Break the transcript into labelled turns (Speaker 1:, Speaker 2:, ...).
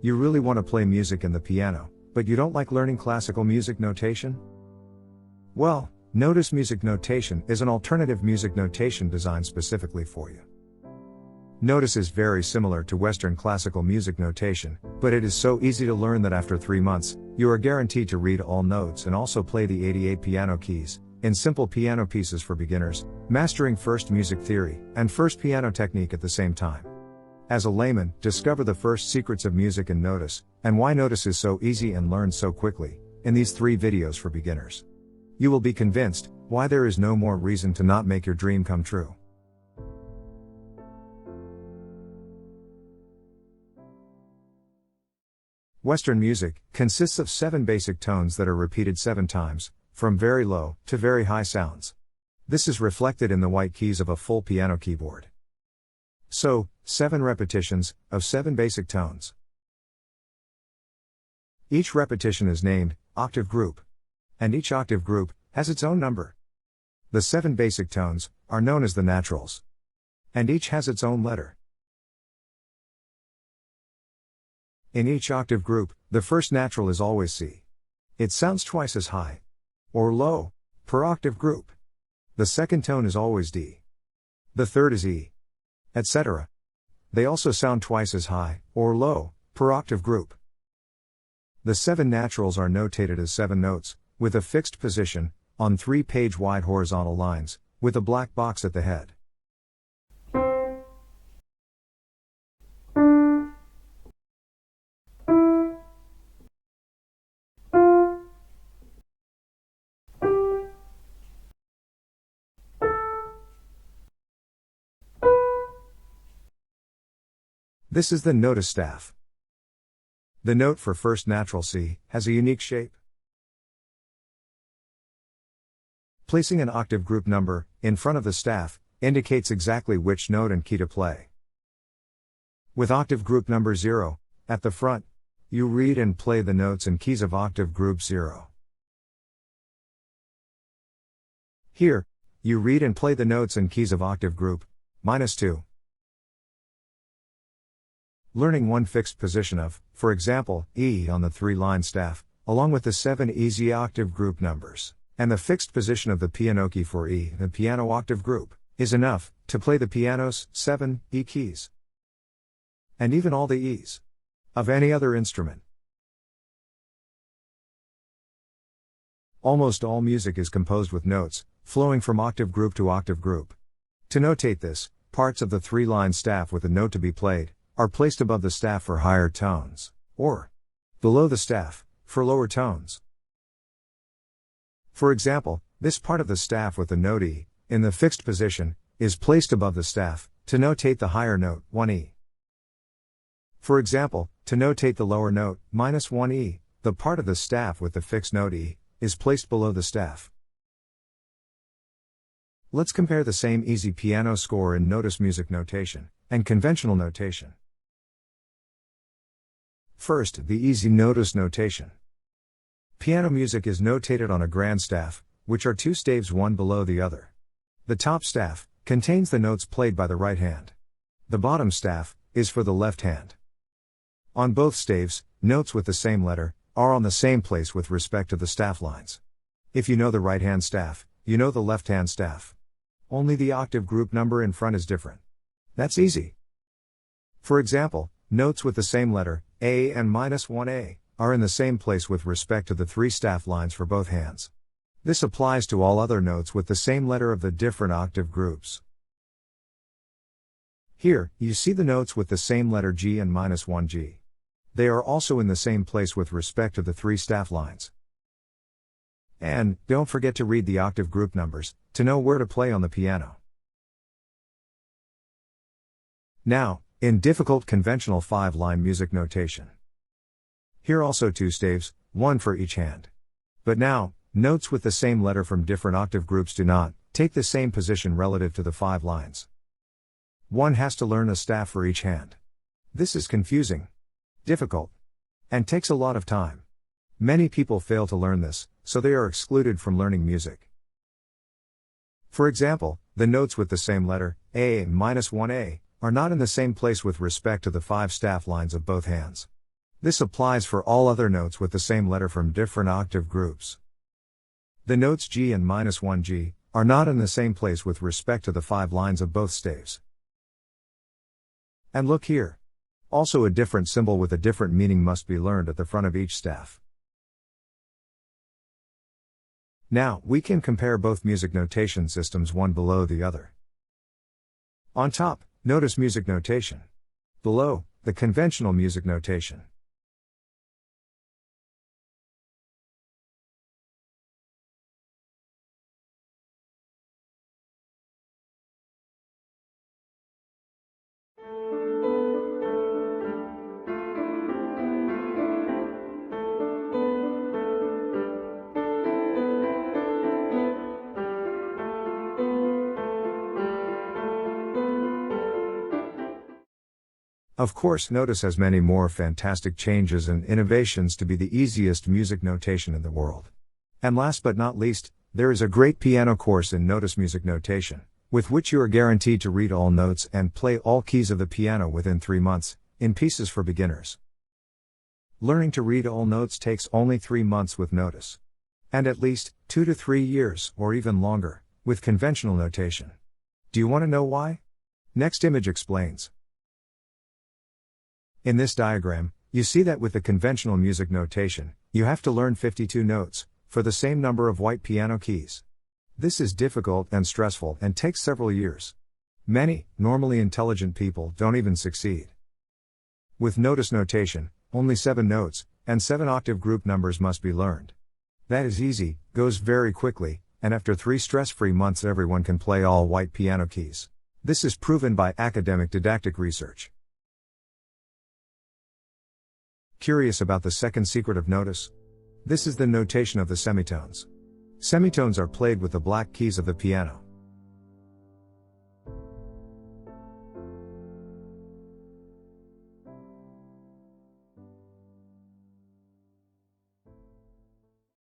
Speaker 1: You really want to play music in the piano, but you don't like learning classical music notation? Well, NOTUS Music Notation is an alternative music notation designed specifically for you. NOTUS is very similar to Western classical music notation, but it is so easy to learn that after 3 months, you are guaranteed to read all notes and also play the 88 piano keys, in simple piano pieces for beginners, mastering first music theory and first piano technique at the same time. As a layman, discover the first secrets of music in NOTUS, and why NOTUS is so easy and learned so quickly, in these 3 videos for beginners. You will be convinced why there is no more reason to not make your dream come true. Western music consists of 7 basic tones that are repeated 7 times, from very low to very high sounds. This is reflected in the white keys of a full piano keyboard. So, 7 repetitions of 7 basic tones. Each repetition is named octave group, and each octave group has its own number. The 7 basic tones are known as the naturals, and each has its own letter. In each octave group, the first natural is always C. It sounds twice as high or low per octave group. The second tone is always D. The third is E, etc. They also sound twice as high or low per octave group. The 7 naturals are notated as 7 notes, with a fixed position, on 3 page-wide horizontal lines, with a black box at the head. This is the Notus Staff. The note for first natural C has a unique shape. Placing an octave group number in front of the staff indicates exactly which note and key to play. With octave group number 0 at the front, you read and play the notes and keys of octave group 0. Here, you read and play the notes and keys of octave group -2. Learning one fixed position of, for example, E on the 3-line staff, along with the 7 easy octave group numbers, and the fixed position of the piano key for E, the piano octave group, is enough to play the piano's 7 E keys, and even all the E's of any other instrument. Almost all music is composed with notes flowing from octave group to octave group. To notate this, parts of the 3-line staff with a note to be played are placed above the staff for higher tones, or below the staff for lower tones. For example, this part of the staff with the note E in the fixed position is placed above the staff to notate the higher note 1E. For example, to notate the lower note -1E, the part of the staff with the fixed note E is placed below the staff. Let's compare the same easy piano score in NOTUS Music Notation and conventional notation. First, the easy NOTUS notation. Piano music is notated on a grand staff, which are 2 staves one below the other. The top staff contains the notes played by the right hand. The bottom staff is for the left hand. On both staves, notes with the same letter are on the same place with respect to the staff lines. If you know the right hand staff, you know the left hand staff. Only the octave group number in front is different. That's easy. For example, notes with the same letter, A and -1A, are in the same place with respect to the 3 staff lines for both hands. This applies to all other notes with the same letter of the different octave groups. Here, you see the notes with the same letter G and -1G. They are also in the same place with respect to the 3 staff lines. And, don't forget to read the octave group numbers to know where to play on the piano. Now, in difficult conventional 5-line music notation. Here also 2 staves, 1 for each hand. But now, notes with the same letter from different octave groups do not take the same position relative to the 5 lines. One has to learn a staff for each hand. This is confusing, difficult, and takes a lot of time. Many people fail to learn this, so they are excluded from learning music. For example, the notes with the same letter, A and -1A, are not in the same place with respect to the 5 staff lines of both hands. This applies for all other notes with the same letter from different octave groups. The notes G and -1G are not in the same place with respect to the 5 lines of both staves. And look here. Also, a different symbol with a different meaning must be learned at the front of each staff. Now, we can compare both music notation systems one below the other. On top, Notus Music Notation. Below, the conventional music notation. Of course, Notus has many more fantastic changes and innovations to be the easiest music notation in the world. And last but not least, there is a great piano course in Notus Music Notation, with which you are guaranteed to read all notes and play all keys of the piano within 3 months, in pieces for beginners. Learning to read all notes takes only 3 months with Notus. And at least 2 to 3 years, or even longer, with conventional notation. Do you want to know why? Next image explains. In this diagram, you see that with the conventional music notation, you have to learn 52 notes, for the same number of white piano keys. This is difficult and stressful and takes several years. Many, normally intelligent people don't even succeed. With Notus notation, only 7 notes, and 7 octave group numbers must be learned. That is easy, goes very quickly, and after 3 stress-free months everyone can play all white piano keys. This is proven by academic didactic research. Curious about the second secret of Notus? This is the notation of the semitones. Semitones are played with the black keys of the piano.